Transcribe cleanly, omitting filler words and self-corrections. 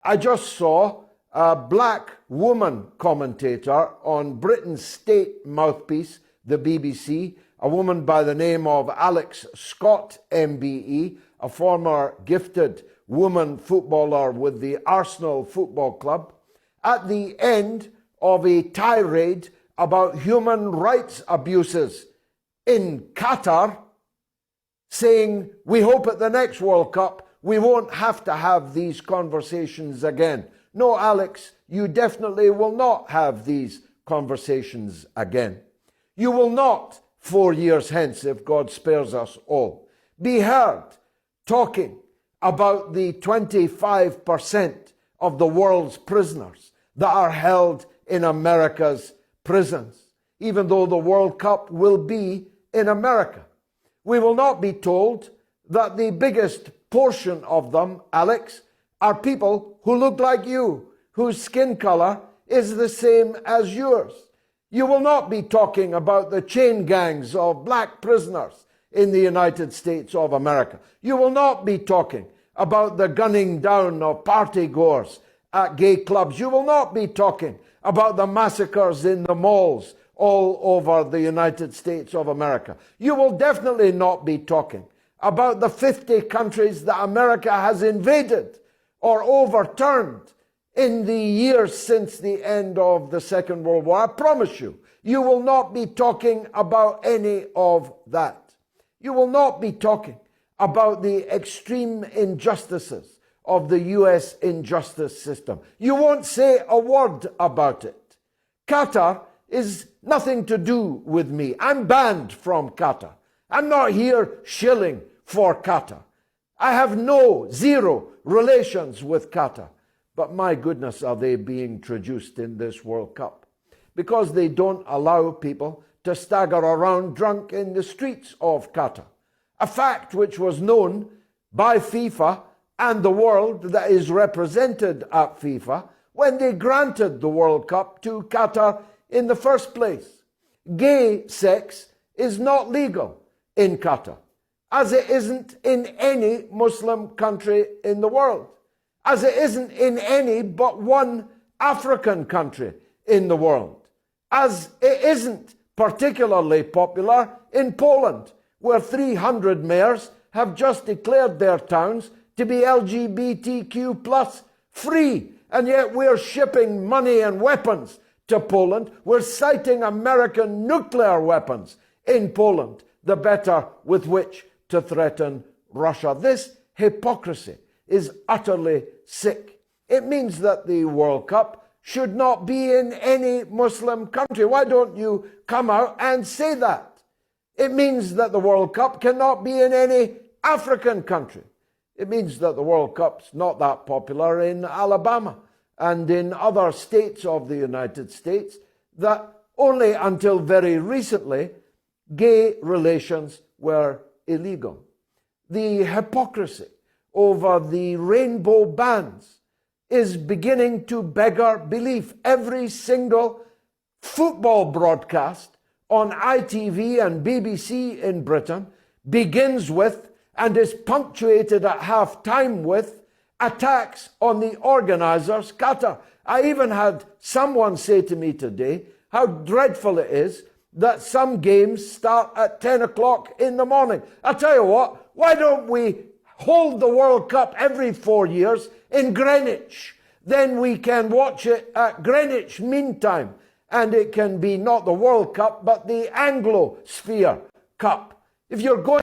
I just saw a black woman commentator on Britain's state mouthpiece, the BBC, a woman by the name of Alex Scott, MBE, a former gifted woman footballer with the Arsenal Football Club, at the end of a tirade about human rights abuses in Qatar, saying, we hope at the next World Cup we won't have to have these conversations again. No, Alex, you definitely will not have these conversations again. You will not, 4 years hence, if God spares us all, be heard talking about the 25% of the world's prisoners that are held in America's prisons, even though the World Cup will be in America. We will not be told that the biggest portion of them, Alex, are people who look like you, whose skin color is the same as yours. You will not be talking about the chain gangs of black prisoners in the United States of America. You will not be talking about the gunning down of partygoers at gay clubs. You will not be talking about the massacres in the malls all over the United States of America. You will definitely not be talking about the 50 countries that America has invaded or overturned in the years since the end of the Second World War. I promise you, you will not be talking about any of that. You will not be talking about the extreme injustices of the US injustice system. You won't say a word about it. Qatar is nothing to do with me. I'm banned from Qatar. I'm not here shilling for Qatar. I have zero relations with Qatar. But my goodness, are they being traduced in this World Cup? Because they don't allow people to stagger around drunk in the streets of Qatar. A fact which was known by FIFA and the world that is represented at FIFA when they granted the World Cup to Qatar in the first place. Gay sex is not legal in Qatar, as it isn't in any Muslim country in the world, as it isn't in any but one African country in the world, as it isn't particularly popular in Poland, where 300 mayors have just declared their towns to be LGBTQ plus free, and yet we're shipping money and weapons to Poland. We're citing American nuclear weapons in Poland, the better with which to threaten Russia. This hypocrisy is utterly sick. It means that the World Cup should not be in any Muslim country. Why don't you come out and say that? It means that the World Cup cannot be in any African country. It means that the World Cup's not that popular in Alabama and in other states of the United States, that only until very recently gay relations were illegal. The hypocrisy over the rainbow bans is beginning to beggar belief. Every single football broadcast on ITV and BBC in Britain begins with and is punctuated at half time with attacks on the organisers, Qatar. I even had someone say to me today how dreadful it is that some games start at 10 o'clock in the morning. I tell you what, why don't we hold the World Cup every 4 years in Greenwich? Then we can watch it at Greenwich Mean Time, and it can be not the World Cup, but the Anglo-Sphere Cup. If you're going